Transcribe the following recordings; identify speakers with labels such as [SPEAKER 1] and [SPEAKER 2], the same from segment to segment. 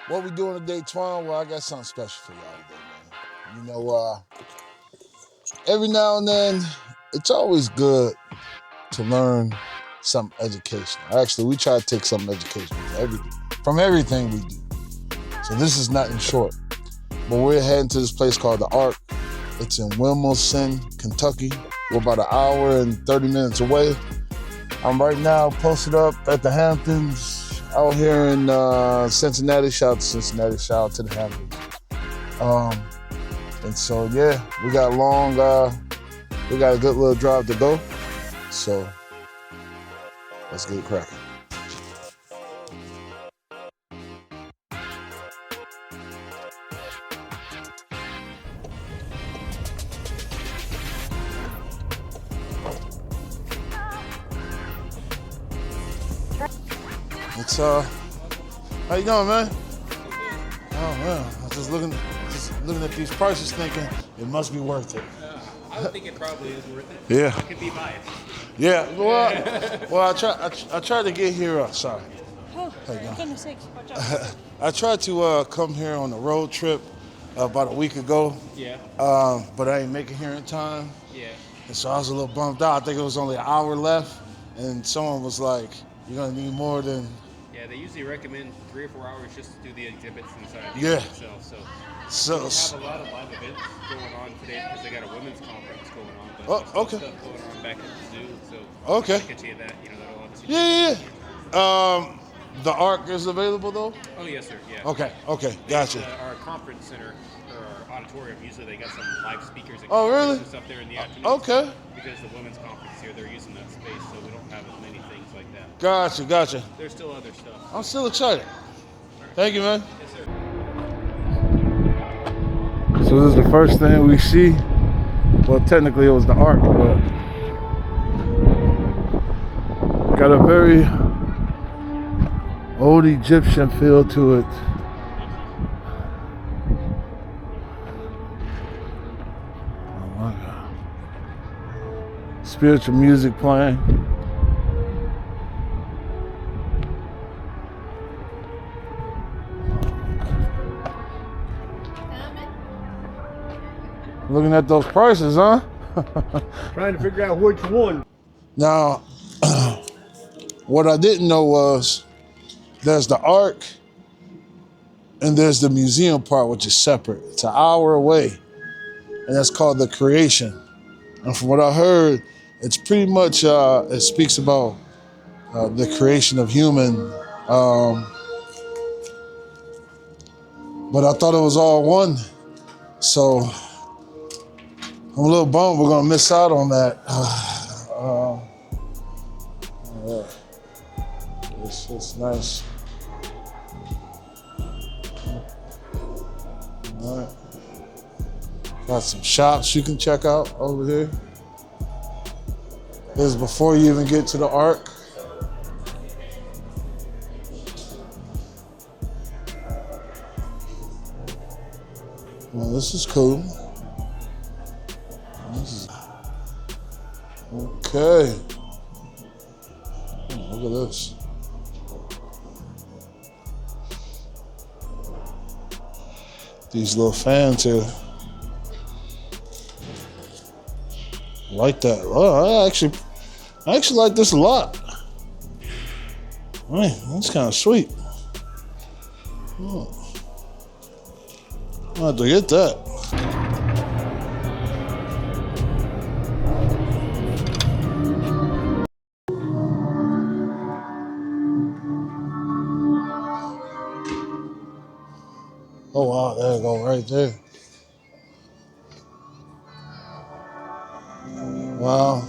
[SPEAKER 1] What we doing today, Twan? Well, I got something special for y'all today, man. You know, every now and then, it's always good to learn some education. Actually, we try to take some education from everything we do. So this is nothing short. But we're heading to this place called the Ark. It's in Williamstown, Kentucky. We're about an hour and 30 minutes away. I'm right now posted up at the Hamptons out here in Cincinnati. Shout out to Cincinnati, shout out to the Hamptons. And so, yeah, we got a good little drive to go. So let's get cracking. It's how you doing, man? Oh man, I was just looking at these prices, thinking it must be worth it.
[SPEAKER 2] I would think it probably is worth it.
[SPEAKER 1] Yeah.
[SPEAKER 2] I could be biased.
[SPEAKER 1] Yeah. Well, I tried to get here. Sorry.
[SPEAKER 3] Oh, for goodness sakes, watch out.
[SPEAKER 1] I tried to come here on a road trip about a week ago.
[SPEAKER 2] Yeah.
[SPEAKER 1] But I didn't make it here in time.
[SPEAKER 2] Yeah.
[SPEAKER 1] And so I was a little bummed out. I think it was only an hour left, and someone was like, "You're gonna need more than."
[SPEAKER 2] Yeah, they usually recommend 3 or 4 hours just to do the exhibits inside the
[SPEAKER 1] Yeah.
[SPEAKER 2] event itself.
[SPEAKER 1] So.
[SPEAKER 2] We'll have a lot of live events going on today because they got a women's conference going on. But
[SPEAKER 1] Oh,
[SPEAKER 2] there's still
[SPEAKER 1] okay.
[SPEAKER 2] stuff going on back at the zoo. So
[SPEAKER 1] Okay.
[SPEAKER 2] I can tell you that, that'll obviously.
[SPEAKER 1] Yeah. The Ark is available though.
[SPEAKER 2] Oh yes, sir. Yeah.
[SPEAKER 1] Okay.
[SPEAKER 2] There's,
[SPEAKER 1] Gotcha.
[SPEAKER 2] our conference center or our auditorium. Usually they got some live speakers and
[SPEAKER 1] Oh, really?
[SPEAKER 2] and stuff there in the afternoon.
[SPEAKER 1] Okay.
[SPEAKER 2] Because the women's conference here, they're using that space, so we don't have as many things like that.
[SPEAKER 1] Gotcha.
[SPEAKER 2] There's still other stuff.
[SPEAKER 1] I'm still excited. Thank you, man.
[SPEAKER 2] Yes, sir.
[SPEAKER 1] So this is the first thing we see. Well, technically it was the Ark, but got a very old Egyptian feel to it. Oh my God. Spiritual music playing. Looking at those prices, huh?
[SPEAKER 4] Trying to figure out which one.
[SPEAKER 1] Now, what I didn't know was there's the Ark and there's the museum part, which is separate. It's an hour away, and that's called the Creation. And from what I heard, it's pretty much, it speaks about the creation of human. But I thought it was all one. So I'm a little bummed we're gonna miss out on that. It's nice. All right. Got some shops you can check out over here. This is before you even get to the Ark. Well, this is cool. Okay. Oh, look at this. These little fans here. Like that. Oh, I actually like this a lot. Man, that's kind of sweet. Oh. I'll have to get that. Oh wow, there you go, right there. Wow.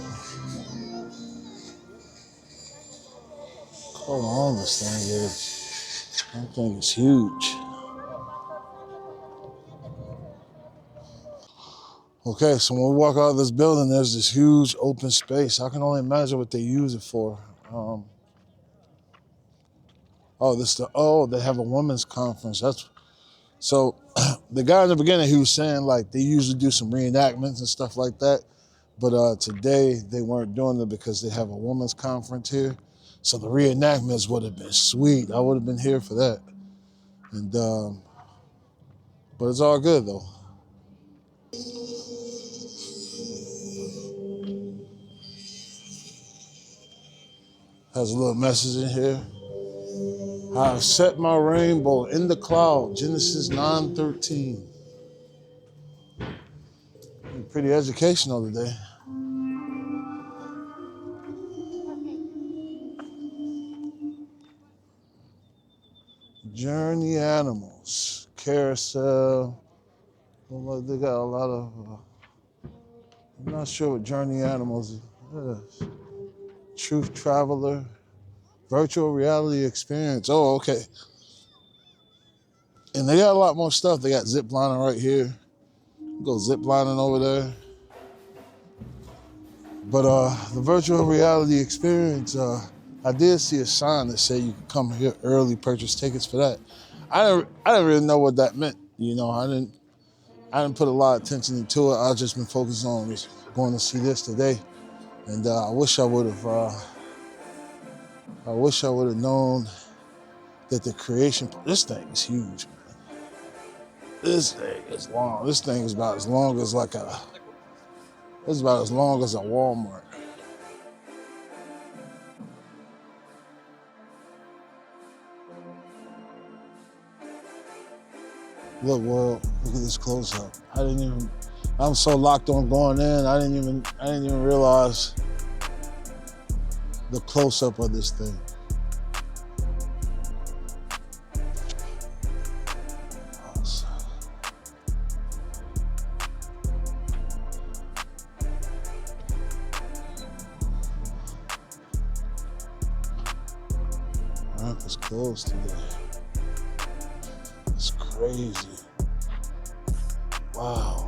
[SPEAKER 1] How long this thing is. That thing is huge. Okay, so when we walk out of this building, there's this huge open space. I can only imagine what they use it for. They have a women's conference. So the guy in the beginning, he was saying like they usually do some reenactments and stuff like that. But today they weren't doing it because they have a women's conference here. So the reenactments would have been sweet. I would have been here for that. And but it's all good though. Has a little message in here. I have set my rainbow in the cloud, Genesis 9:13. Pretty educational today. Journey animals, carousel. Well, they got a lot of, I'm not sure what journey animals is. Truth traveler, virtual reality experience. Oh, okay. And they got a lot more stuff. They got zip lining right here. Go zip lining over there. But the virtual reality experience, I did see a sign that said you could come here early, purchase tickets for that. I didn't really know what that meant. You know, I didn't put a lot of attention into it. I've just been focused on just going to see this today. And I wish I would have known that the creation, this thing is huge, man. This thing is long. This thing is about as long as it's about as long as a Walmart. Look, world, look at this close up. I'm so locked on going in, I didn't even realize the close up of this thing. Ramp is closed today. It's crazy. Wow.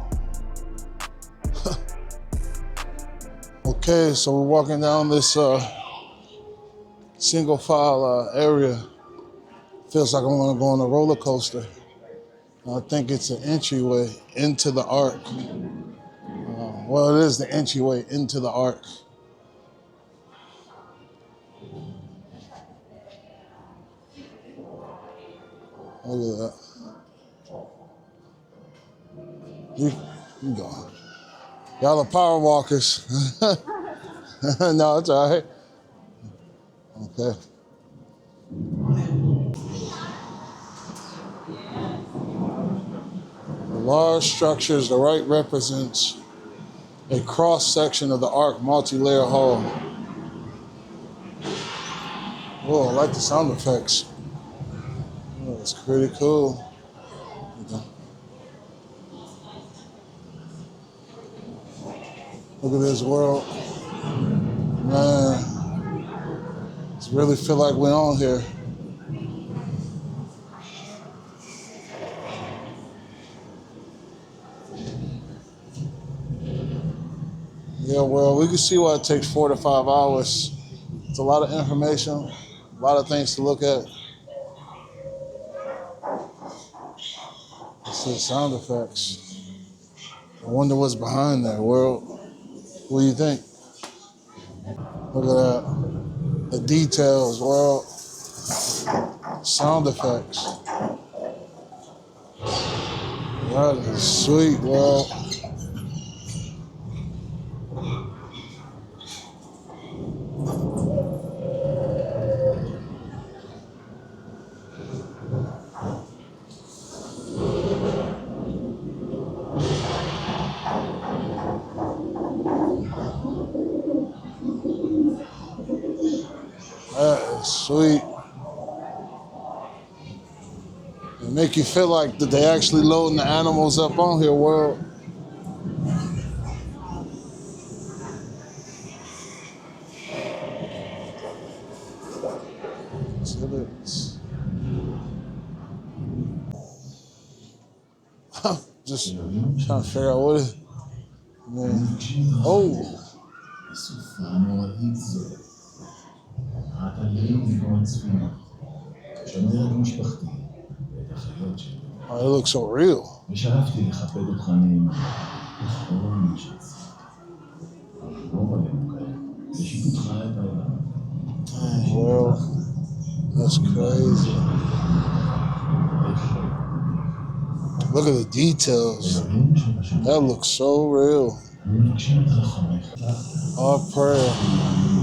[SPEAKER 1] Okay, so we're walking down this single file area. Feels like I want to go on a roller coaster. I think it's an entryway into the Ark. Well, it is the entryway into the Ark. Look at that. You go. Y'all are power walkers. No, it's all right. Okay. The large structure is the right represents a cross-section of the Ark multi-layer hull. Oh, I like the sound effects. Oh, it's pretty cool. Okay. Look at this world. Man, I really feel like we're on here. Yeah, well, we can see why it takes 4 to 5 hours. It's a lot of information, a lot of things to look at. It's the sound effects. I wonder what's behind that world. What do you think? Look at that. The details, world. Sound effects. That is sweet, world. That is sweet. It make you feel like that they actually loading the animals up on here, world. Exhibits. Just trying to figure out what it is. Man. Oh. Oh, it looks so real. Dang, world. That's crazy. Look at the details. That looks so real. Our prayer.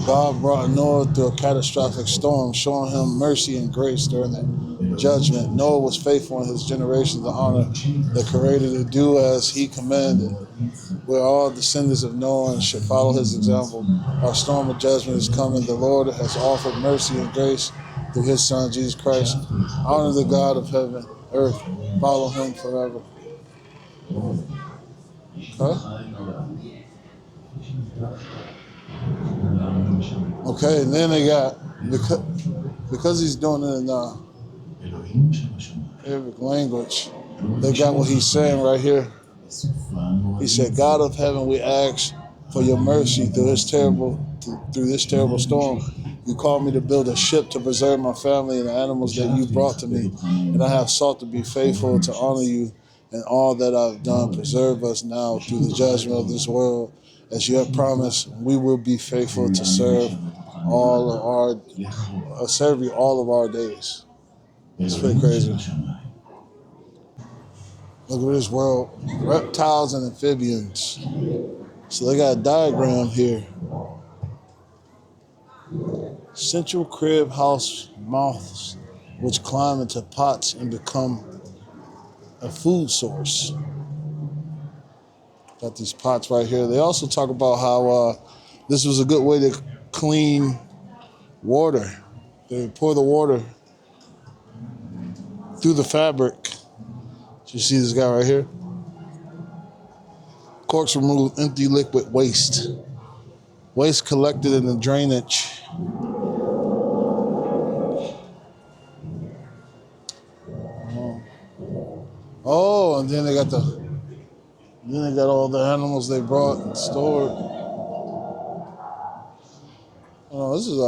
[SPEAKER 1] God brought Noah through a catastrophic storm, showing him mercy and grace during the judgment. Noah was faithful in his generation to honor the Creator, to do as he commanded. We're all descendants of Noah and should follow his example. Our storm of judgment is coming. The Lord has offered mercy and grace through his Son, Jesus Christ. Honor the God of heaven, earth. Follow him forever. Huh? Okay, and then they got, because he's doing it in Arabic language, they got what he's saying right here. He said, God of heaven, we ask for your mercy through this terrible storm. You called me to build a ship to preserve my family and the animals that you brought to me, and I have sought to be faithful to honor you in all that I've done. Preserve us now through the judgment of this world. As you have promised, we will be faithful to serve you all of our days. It's pretty crazy. Look at this world. Reptiles and amphibians. So they got a diagram here. Central crib house moths, which climb into pots and become a food source. Got these pots right here. They also talk about how this was a good way to clean water. They pour the water through the fabric. You see this guy right here? Corks remove empty liquid waste. Waste collected in the drainage. Oh, and then they got all the animals they brought and stored. Oh, this is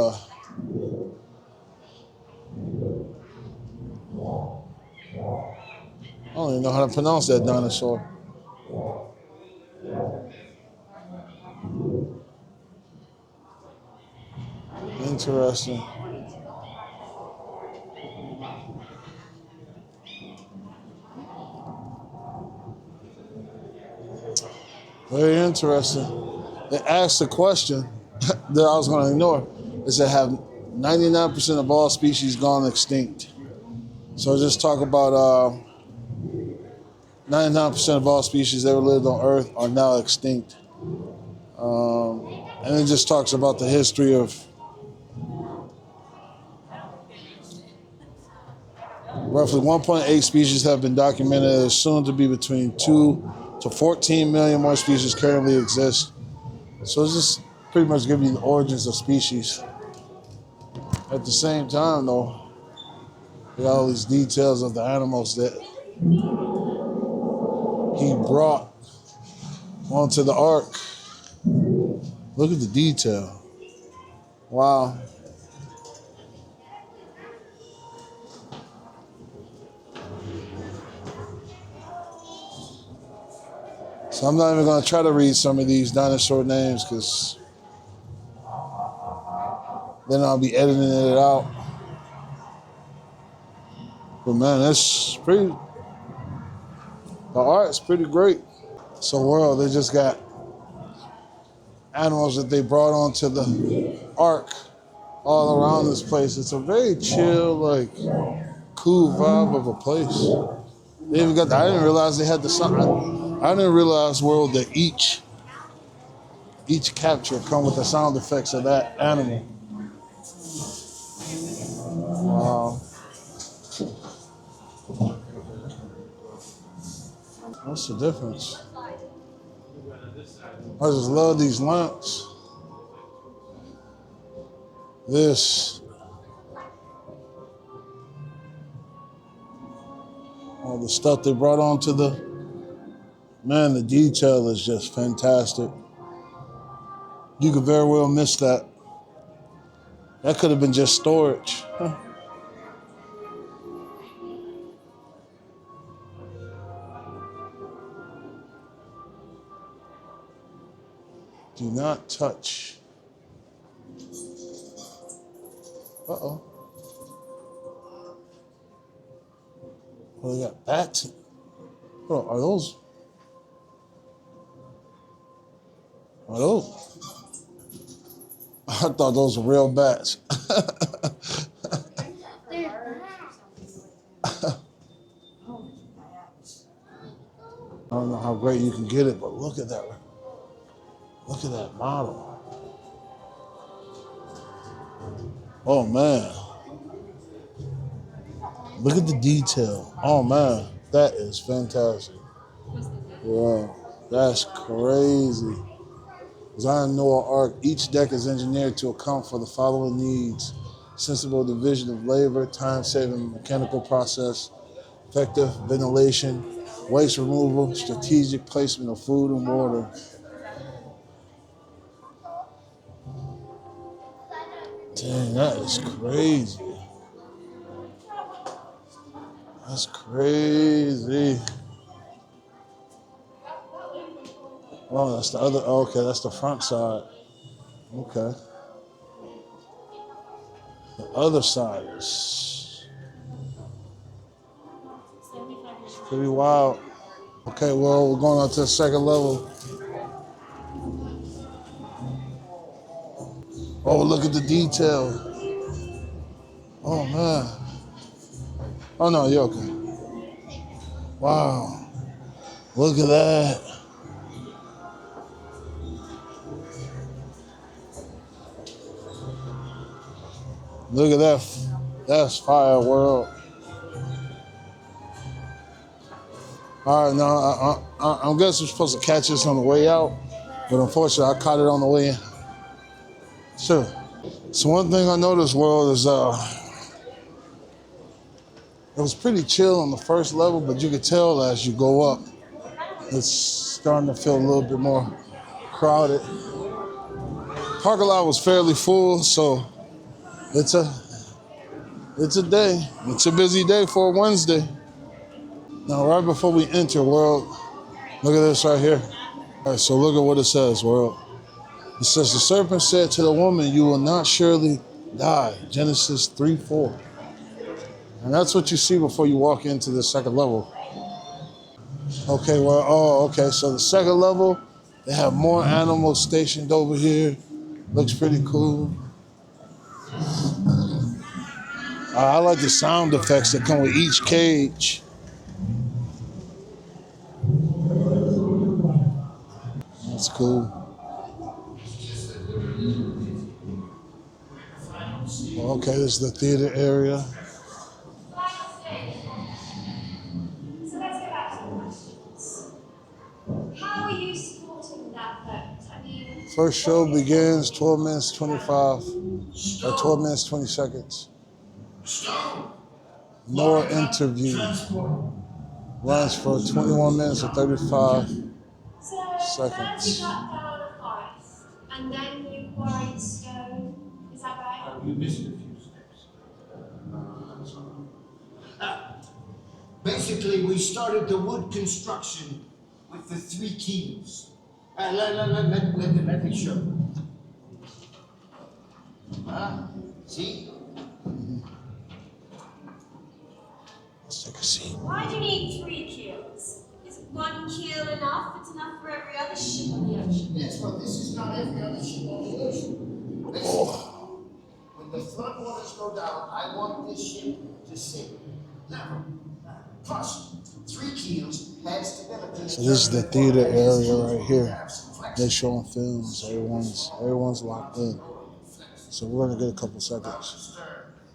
[SPEAKER 1] I don't even know how to pronounce that dinosaur. Interesting. Very interesting. They asked a question that I was going to ignore. It said, have 99% of all species gone extinct? So just talk about 99% of all species that ever lived on Earth are now extinct. And it just talks about the history of roughly 1.8 species have been documented. There's soon to be between 2 to 14 million more species currently exist. So it's just pretty much giving you the origins of species. At the same time, though, we got all these details of the animals that he brought onto the ark. Look at the detail. Wow. So I'm not even going to try to read some of these dinosaur names because then I'll be editing it out. But man, the art's pretty great. So world, they just got animals that they brought onto the ark all around this place. It's a very chill, like, cool vibe of a place. They even got I didn't realize they had the sound. I didn't realize, world, that each capture come with the sound effects of that animal. Wow. What's the difference? I just love these lamps. All the stuff they brought onto the detail is just fantastic. You could very well miss that. That could have been just storage. Do not touch. Uh-oh. Oh, they got bats. Oh, are those? Are those? I thought those were real bats. I don't know how great you can get it, but look at that. Look at that model. Oh man. Look at the detail. Oh man, that is fantastic. Wow, that's crazy. Design Noah Ark. Each deck is engineered to account for the following needs: sensible division of labor, time-saving mechanical process, effective ventilation, waste removal, strategic placement of food and water. Dang, that is crazy. That's crazy. Oh, that's the other. Oh, okay, that's the front side. Okay. The other side is pretty wild. Okay, well, we're going on to the second level. Oh, look at the detail. Oh, man. Oh, no, you're okay. Wow. Look at that. Look at that. That's fire, world. All right, now, I guess we're supposed to catch this on the way out, but unfortunately, I caught it on the way in. Sure. So one thing I noticed, world, is it was pretty chill on the first level, but you could tell as you go up, it's starting to feel a little bit more crowded. Parking lot was fairly full, so it's a day. It's a busy day for a Wednesday. Now, right before we enter, world, look at this right here. All right, so look at what it says, world. It says, the serpent said to the woman, you will not surely die. Genesis 3:4. And that's what you see before you walk into the second level. Okay, well, okay. So the second level, they have more animals stationed over here. Looks pretty cool. I like the sound effects that come with each cage. That's cool. Okay, this is the theater area.
[SPEAKER 5] So let's go back to the questions. How are you supporting that vote? I mean,
[SPEAKER 1] First show begins 12 minutes 25, or 12 minutes 20 seconds. Noah interview runs for 21 minutes and 35
[SPEAKER 5] so first you
[SPEAKER 1] seconds.
[SPEAKER 5] cut down a forest, and then you quarried stone. Is that right?
[SPEAKER 6] You missed a few steps. Basically, we started the wood construction with the 3 keys. Let me show you. See?
[SPEAKER 1] Let's take a seat.
[SPEAKER 5] Why do you need 3 keels? Is one keel enough? It's enough for every other ship on the ocean.
[SPEAKER 6] Yes, well, this is not every other ship on the ocean. Basically, when the flood waters go down, I want this ship to sink. Now, plus, 3 keels has stability.
[SPEAKER 1] So this is the theater area right here. They're showing films. Everyone's locked in. So we're gonna get a couple seconds.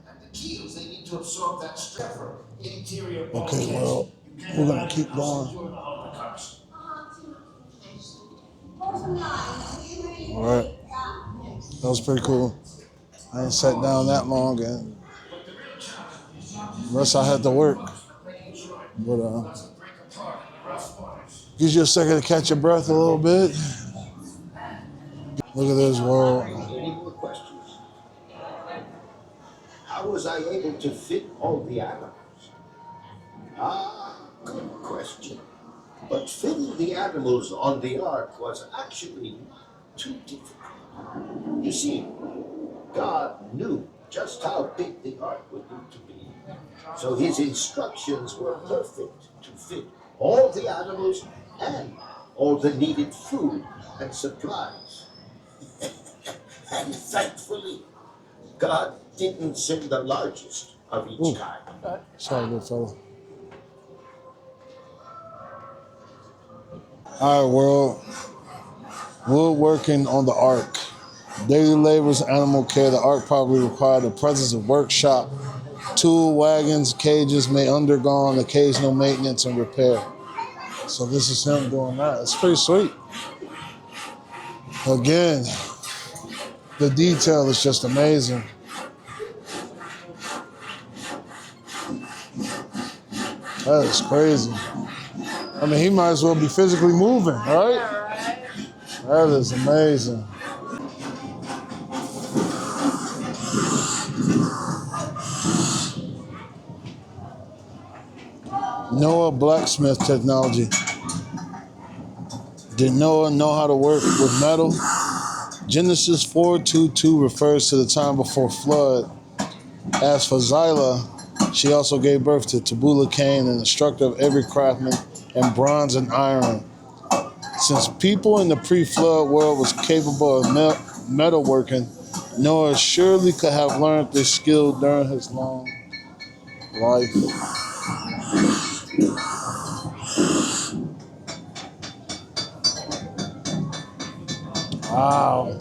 [SPEAKER 6] And the keels, they need to absorb that stress. Interior.
[SPEAKER 1] Okay, well, we're gonna keep going. All right, that was pretty cool. I ain't sat down that long, and the rest I had to work. But gives you a second to catch your breath a little bit. Look at this world.
[SPEAKER 6] Any more questions? How was I able to fit all the animals? Good question. But fitting the animals on the ark was actually too difficult. You see, God knew just how big the ark would need to be. So his instructions were perfect to fit all the animals and all the needed food and supplies. And thankfully, God didn't send the largest of each
[SPEAKER 1] Ooh.
[SPEAKER 6] kind.
[SPEAKER 1] Sorry, good fella. All right, world. Woodworking on the Ark. Daily labors, animal care. The Ark probably required the presence of workshop. Tool wagons, cages may undergo occasional maintenance and repair. So this is him doing that. It's pretty sweet. Again, the detail is just amazing. That is crazy. I mean, he might as well be physically moving, right? That is amazing. Noah blacksmith technology. Did Noah know how to work with metal? Genesis 4:2-2 refers to the time before flood. As for Zillah, she also gave birth to Tabula Cain, an instructor of every craftsman in bronze and iron. Since people in the pre-flood world was capable of metalworking, Noah surely could have learned this skill during his long life. Wow.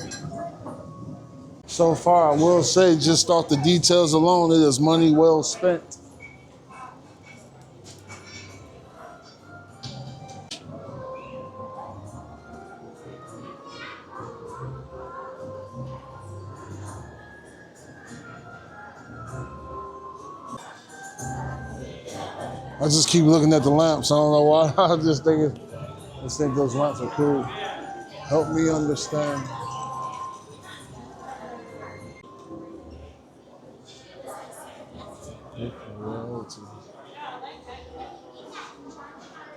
[SPEAKER 1] So far, I will say, just off the details alone, it is money well spent. I just keep looking at the lamps. I don't know why. I just think those lamps are cool. Help me understand.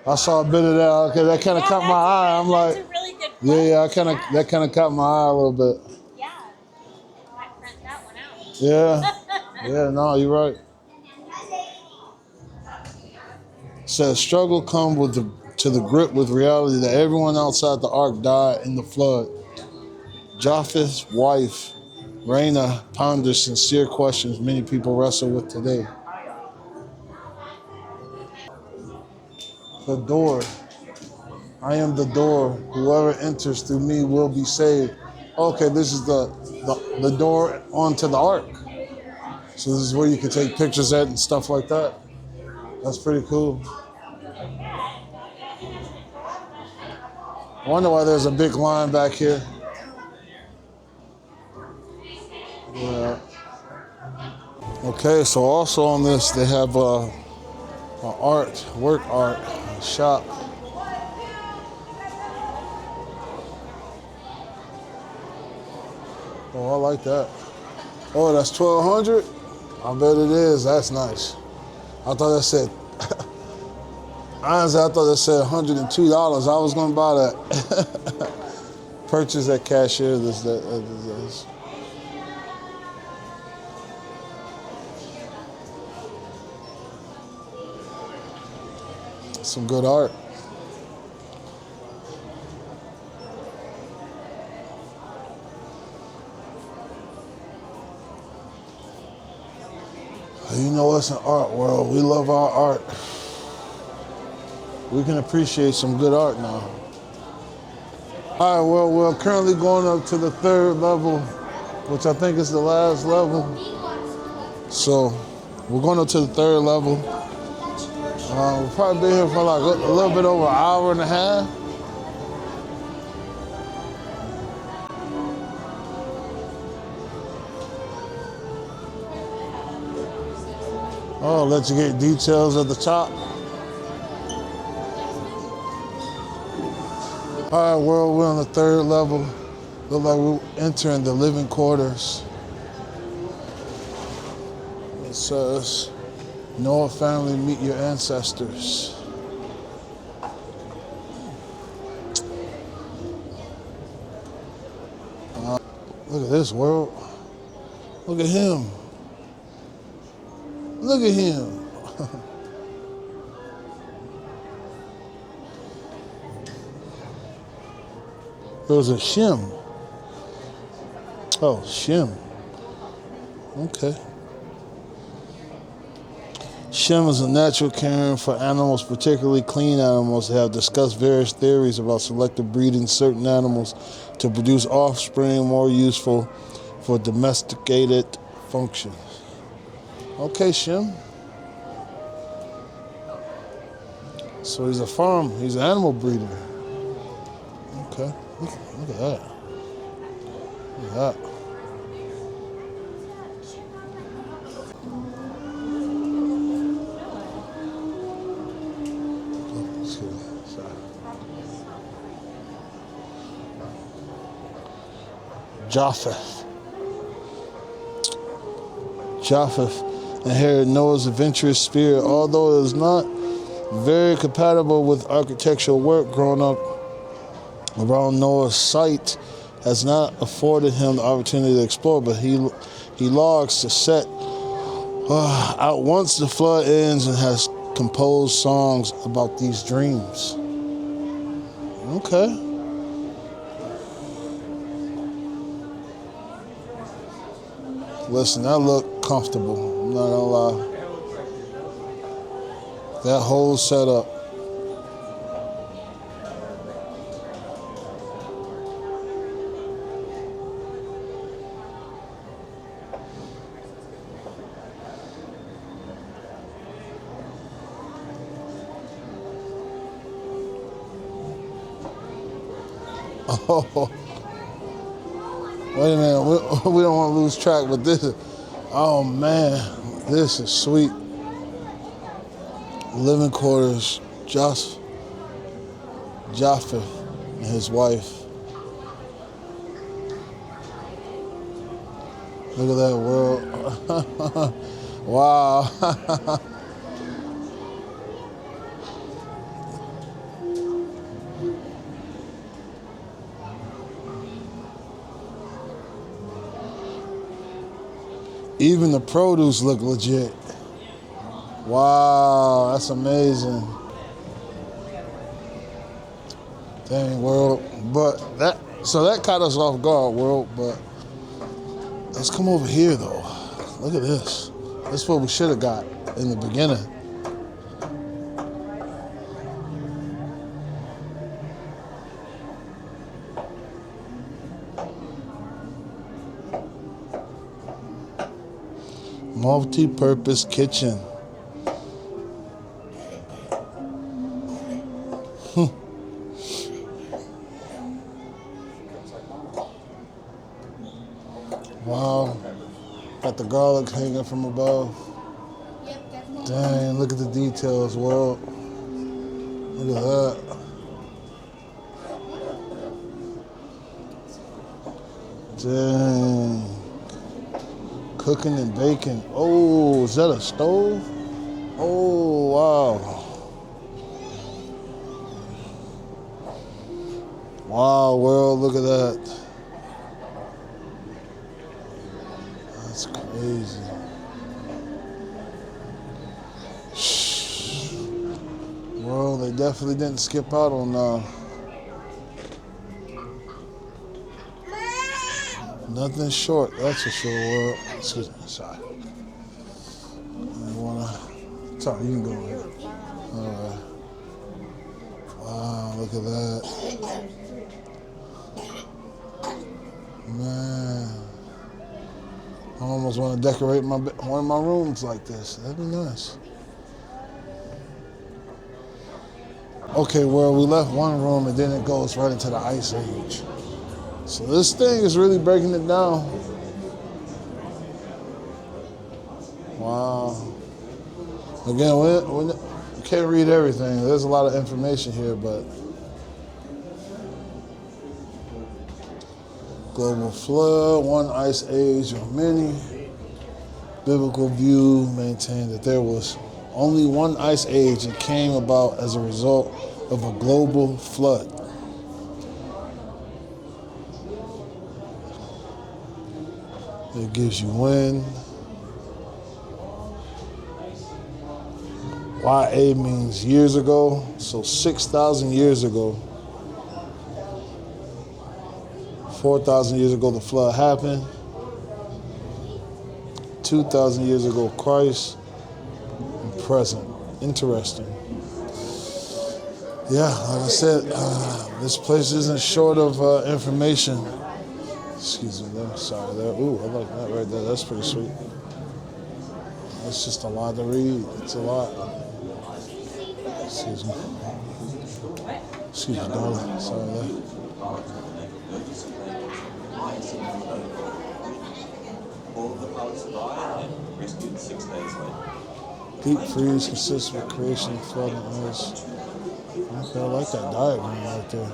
[SPEAKER 1] I saw a bit of that. Okay, that kind of caught my eye. I'm like,
[SPEAKER 3] That's a really good
[SPEAKER 1] that kind of caught my eye a little bit.
[SPEAKER 3] Yeah. Might print that one out.
[SPEAKER 1] Yeah, no, you're right. Says struggle come to the grip with reality that everyone outside the ark died in the flood. Japheth's wife, Raina, ponders sincere questions many people wrestle with today. The door. I am the door. Whoever enters through me will be saved. Okay, this is the door onto the ark. So this is where you can take pictures at and stuff like that. That's pretty cool. I wonder why there's a big line back here. Yeah. Okay, so also on this, they have work art shop. Oh, I like that. Oh, that's 1,200? I bet it is. That's nice. I thought that said, honestly, I thought that said $102. I was gonna buy that. Purchase at cashier. This. Some good art. You know, it's an art world. We love our art. We can appreciate some good art now. All right, well, we're currently going up to the 3rd level, which I think is the last level. So we're going up to the 3rd level. We'll probably be here for like a little bit over an hour and a half. Oh, let you get details at the top. All right, well, we're on the 3rd level. Look like we're entering the living quarters. It says, Noah family, meet your ancestors. Look at this world. Look at him. Look at him. It was a shim. Oh, shim. Okay. Shim is a natural caring for animals, particularly clean animals. They have discussed various theories about selective breeding certain animals to produce offspring more useful for domesticated functions. Okay, Shim. So he's he's an animal breeder. Okay, look at that. Look at that. Japheth inherited Noah's adventurous spirit, although it is not very compatible with architectural work. Growing up around Noah's site has not afforded him the opportunity to explore, but he logs to set out once the flood ends and has composed songs about these dreams. Okay. Listen, that looked comfortable. I'm not gonna lie. That whole setup. Oh, wait a minute. We don't want to lose track, but this is, oh man, this is sweet. Living quarters, Japheth and his wife. Look at that world. Wow. Even the produce look legit. Wow, that's amazing. Dang, world. But that caught us off guard, world, but let's come over here though. Look at this. This is what we should have got in the beginning. Multi-purpose kitchen. Wow. Got the garlic hanging from above. Dang, look at the details, world. Look at that. Dang. Cooking and baking. Oh, is that a stove? Oh, wow. Wow, world, look at that. That's crazy. Well, they definitely didn't skip out on nothing short, that's for sure, world. Excuse me, sorry. Sorry, you can go ahead. All right. Wow, look at that. Man. I almost want to decorate one of my rooms like this. That'd be nice. Okay, well, we left one room and then it goes right into the Ice Age. So this thing is really breaking it down. Wow. Again, we can't read everything. There's a lot of information here, but global flood, one ice age or many. Biblical view maintained that there was only one ice age and came about as a result of a global flood. It gives you wind. YA means years ago, so 6,000 years ago. 4,000 years ago the flood happened. 2,000 years ago Christ, and present. Interesting. Yeah, like I said, this place isn't short of information. Excuse me there, sorry there. Ooh, I like that right there, that's pretty sweet. It's just a lot to read, it's a lot. Excuse me. Excuse me, darling, sorry there. Deep freeze consists of creation of flood and ice. Okay, I like that diagram right there.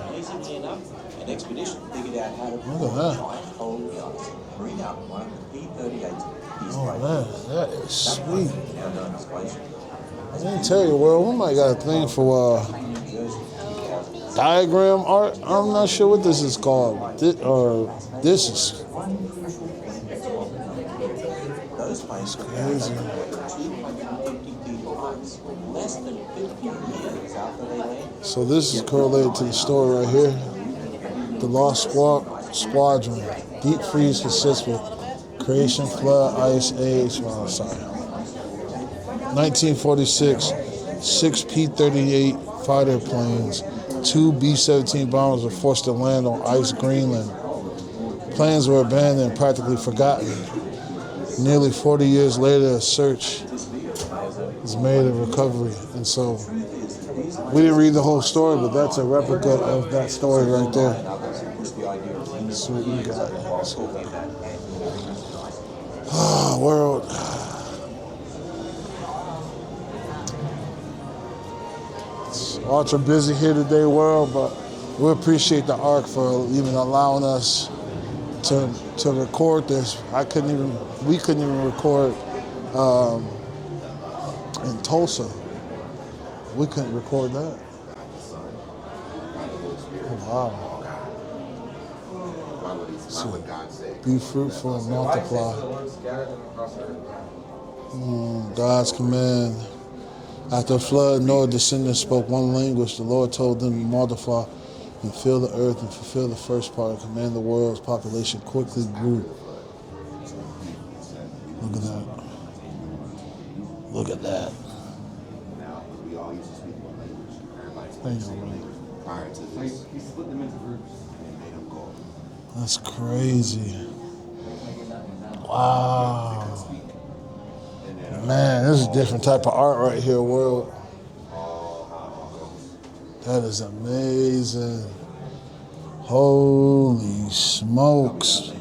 [SPEAKER 7] An expedition figured out how to
[SPEAKER 1] Look at that.
[SPEAKER 7] hold the ice, bring up one of the P-38
[SPEAKER 1] Oh man, that is sweet.
[SPEAKER 7] now known as glacier.
[SPEAKER 1] I didn't tell you, well, we might got a thing for diagram art. I'm not sure what this is called. This is
[SPEAKER 7] Those places
[SPEAKER 1] crazy.
[SPEAKER 7] 250 feet of ice less than 50 years after they landed.
[SPEAKER 1] So this is correlated to the story right here. The Lost Squadron. Deep freeze consists with creation, flood, ice, age. Well, sorry. 1946, 6 P-38 fighter planes, 2 B-17 bombers were forced to land on ice Greenland. Planes were abandoned and practically forgotten. Nearly 40 years later, a search is made of recovery. And so, we didn't read the whole story, but that's a replica of that story right there. That's what we got. Ah, world. It's ultra busy here today, world, but we appreciate the Ark for even allowing us to record this. We couldn't even record in Tulsa. We couldn't record that. Oh, wow. So, be fruitful and multiply. God's command. After the flood, Noah's descendants spoke one language. The Lord told them to multiply and fill the earth and fulfill the first part and command the world's population quickly grew. Look at that. Look at that. That's crazy. Wow. Man, this is a different type of art right here, world. That is amazing. Holy smokes.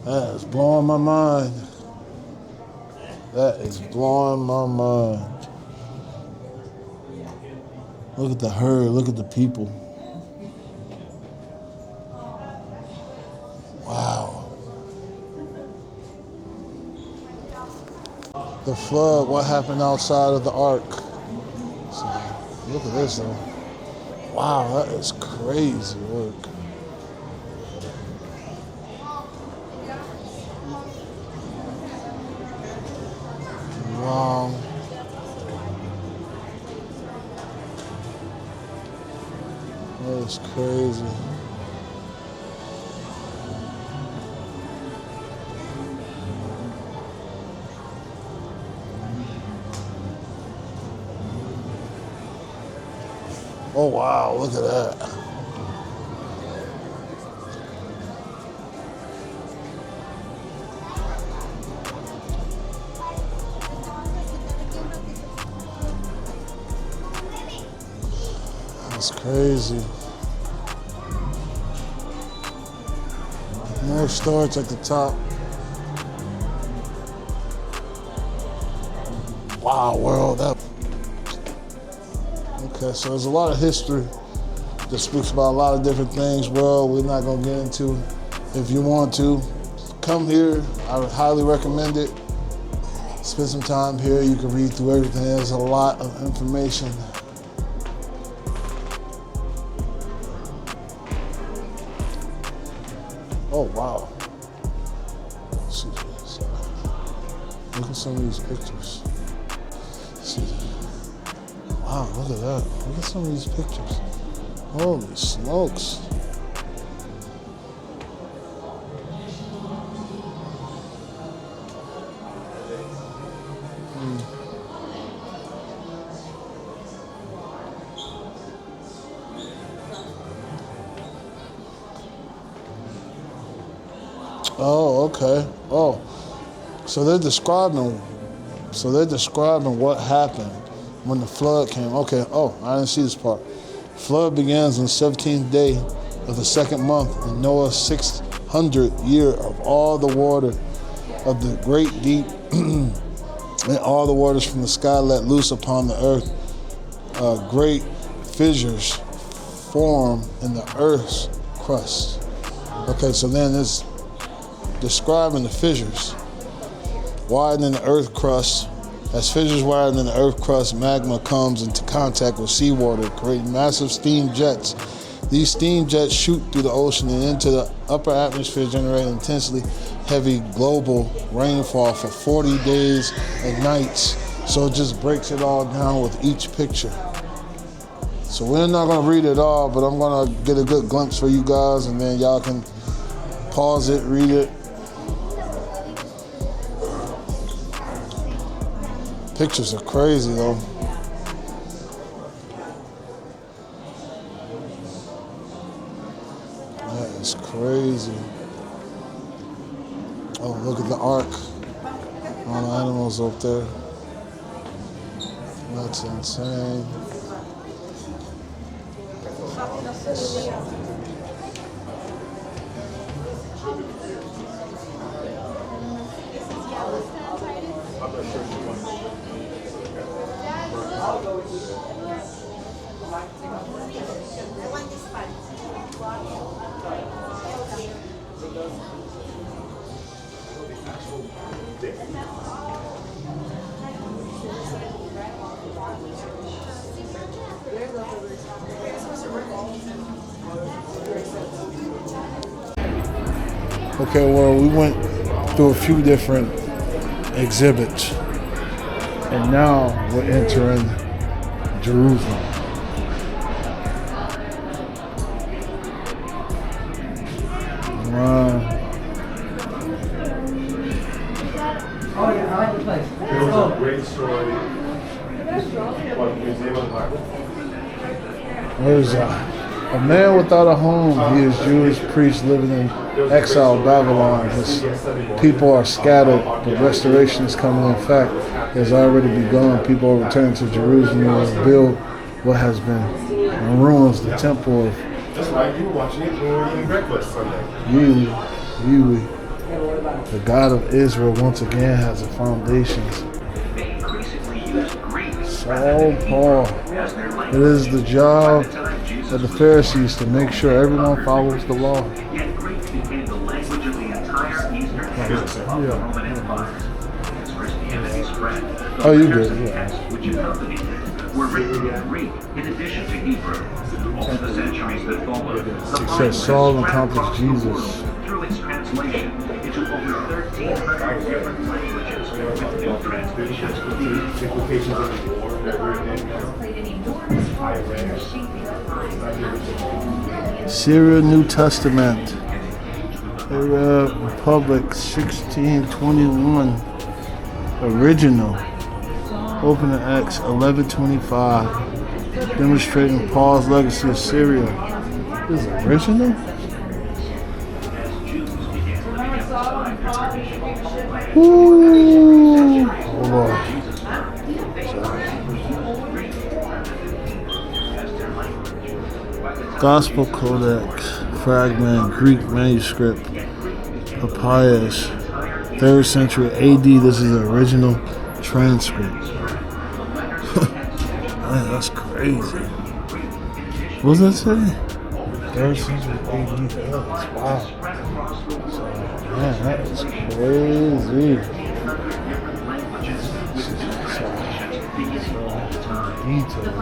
[SPEAKER 1] That is blowing my mind. That is blowing my mind. Look at the herd, look at the people. Wow. The flood, what happened outside of the Ark? So, look at this though. Wow, that is crazy work. Wow. That is crazy. Oh wow, look at that. That's crazy. More storage at the top. Wow, world. Okay, so there's a lot of history that speaks about a lot of different things. Well, we're not gonna get into. If you want to, come here. I would highly recommend it. Spend some time here. You can read through everything. There's a lot of information. Oh, wow. Let's see. Look at some of these pictures. See that? Wow, look at that. Look at some of these pictures. Holy smokes. Oh, okay. Oh, so they're describing what happened when the flood came. Okay. Oh, I didn't see this part. Flood begins on the 17th day of the second month in Noah's 600th year of all the water of the great deep and all the waters from the sky let loose upon the earth. Great fissures form in the earth's crust. Okay, so then it's describing the fissures. Widen in the earth crust. As fissures widen in the earth crust, magma comes into contact with seawater, creating massive steam jets. These steam jets shoot through the ocean and into the upper atmosphere, generating intensely heavy global rainfall for 40 days and nights. So it just breaks it all down with each picture. So we're not gonna read it all, but I'm gonna get a good glimpse for you guys, and then y'all can pause it, read it. Pictures are crazy though. That is crazy. Oh, look at the ark. All the animals up there. That's insane. Okay, well, we went through a few different exhibits, and now we're entering Jerusalem.
[SPEAKER 4] There was a great story. What, Museum of Art?
[SPEAKER 1] There's a man without a home. He is Jewish priest living in exile, Babylon. His people are scattered, but restoration is coming. In fact, it has already begun. People are returning to Jerusalem to rebuild what has been in ruins, the temple of
[SPEAKER 4] That's right, you were watching it when we were eating breakfast Sunday.
[SPEAKER 1] Yahweh. The God of Israel once again has a foundation. Saul Paul. It is the job of the Pharisees to make sure everyone follows the law. Oh, you good? Yeah.
[SPEAKER 8] Were written in Greek in addition to Hebrew. Over the centuries that followed,
[SPEAKER 1] It says Saul encounters Jesus.
[SPEAKER 8] through its translation into over 1,300 different languages with new translations.
[SPEAKER 4] Implications of the war that we're in.
[SPEAKER 1] Syria New Testament. Syria Republic 1621. Original. Open to Acts 11:25. Demonstrating Paul's legacy of Syria. This is original? Woo! Hold on. Gospel Codex, fragment, Greek manuscript, papyrus, 3rd century AD. This is the original transcript. Man, that's crazy. What does that say? 3rd century AD. Wow. So, man, that is crazy. Details.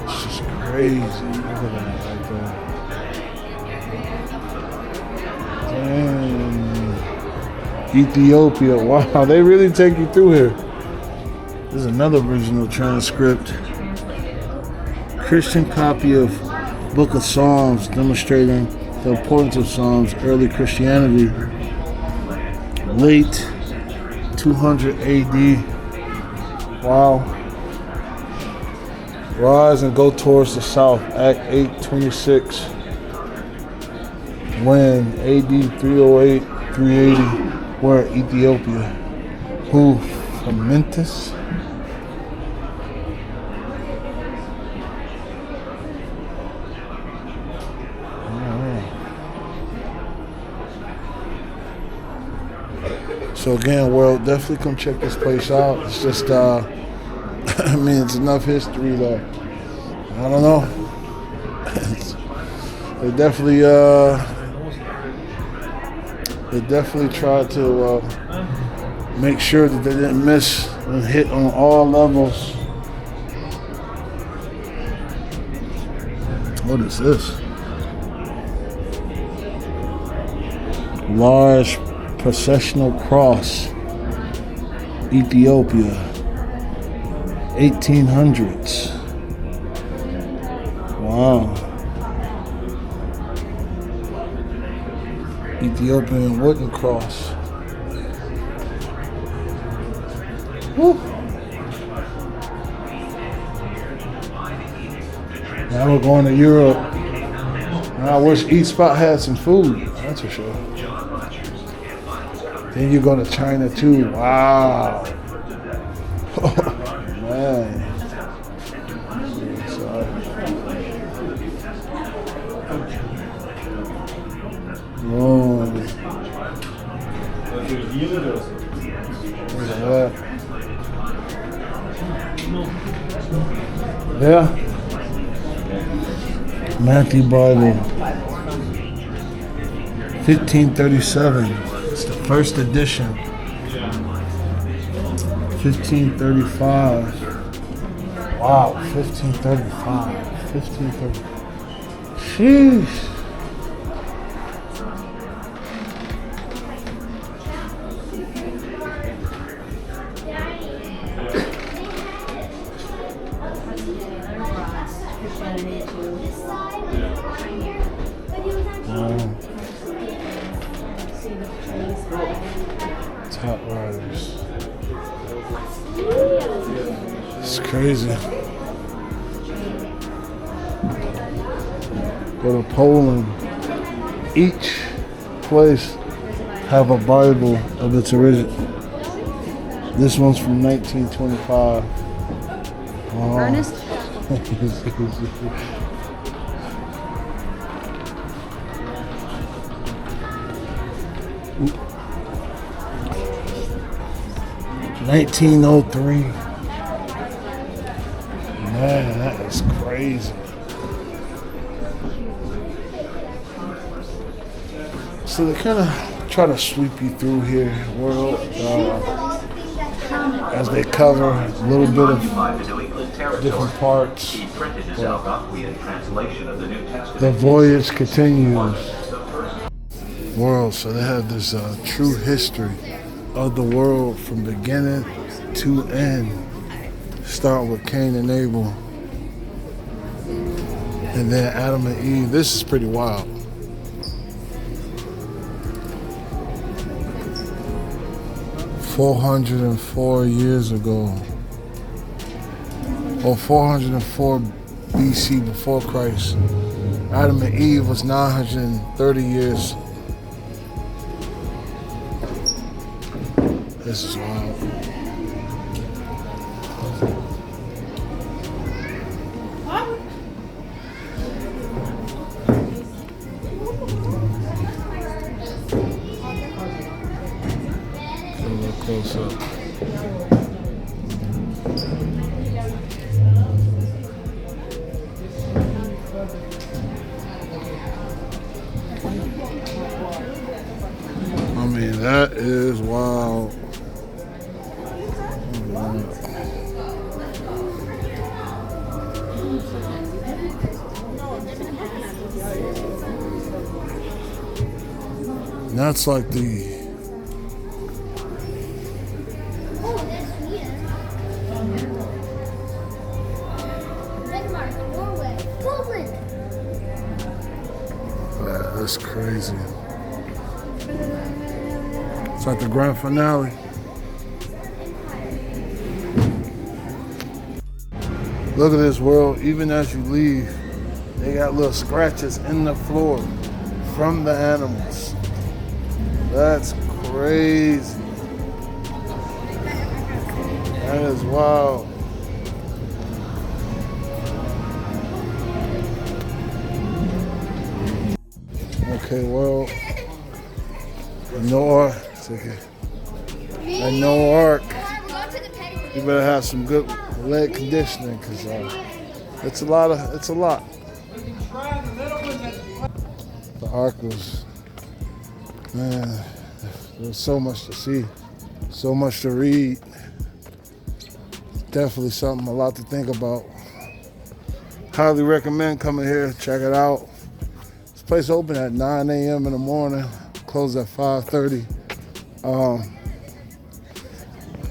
[SPEAKER 1] It's just crazy. Look at that right there. Dang. Ethiopia. Wow, they really take you through here. There's another original transcript. Christian copy of Book of Psalms demonstrating the importance of Psalms, early Christianity, late 200 AD. Wow. Rise and go towards the south, Act 8:26. When AD 308, 380, were Ethiopia. Who? Fermentus? So again, world, definitely come check this place out. It's just, I mean, it's enough history that, I don't know. They definitely tried to make sure that they didn't miss and hit on all levels. What is this? Large processional cross, Ethiopia, 1800s. Wow. Ethiopian wooden cross. Woo. Now we're going to Europe. I wish each spot had some food, that's for sure. Then you go to China too. Wow. Oh, man. Oh. Look at that. Yeah. Matthew Bible. 1537. It's the first edition. 1535. Wow, 1535. 1530. Sheesh. Top riders. It's crazy. Go to Poland. Each place have a Bible of its origin. This one's from 1925. Wow.
[SPEAKER 3] Ernest?
[SPEAKER 1] 1903. Man, that is crazy. So they kind of try to sweep you through here, world, as they cover a little bit of different parts. The voyage continues. World, so they have this true history of the world from beginning to end. Start with Cain and Abel, and then Adam and Eve. This is pretty wild. "404 years ago, or 404 BC before Christ, Adam and Eve was 930 years. This is wild. Get a little close up. I mean, that is wild. That's like the That's crazy. It's like the grand finale. Look at this world. Even as you leave, they got little scratches in the floor from the animals. That's crazy. That is wild. Okay, well, no Ark. And no Ark. You better have some good leg conditioning, because it's a lot. The Ark was, man, there's so much to see, so much to read. Definitely something, a lot to think about. Highly recommend coming here, check it out. This place open at 9 a.m. in the morning, closed at 5:30.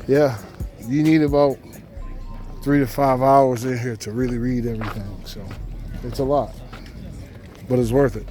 [SPEAKER 1] Yeah, you need about 3 to 5 hours in here to really read everything. So it's a lot, but it's worth it.